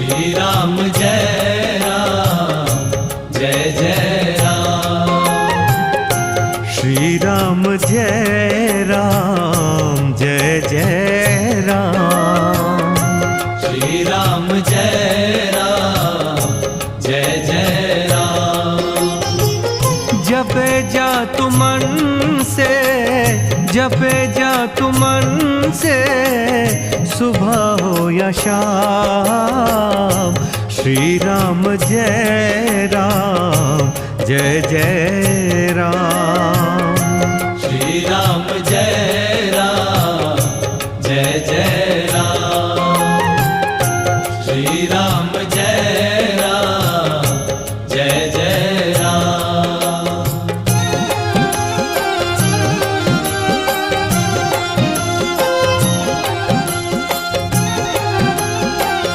श्री राम जय राम जय जय राम। श्री राम जय राम जय जय राम। श्री राम जय राम जय जय राम। जपे जा तू मन से, जपे जा तू मन से, सुबह हो या शाम। श्री राम जय राम जय जय राम। श्री राम जय राम जय जय राम। श्री राम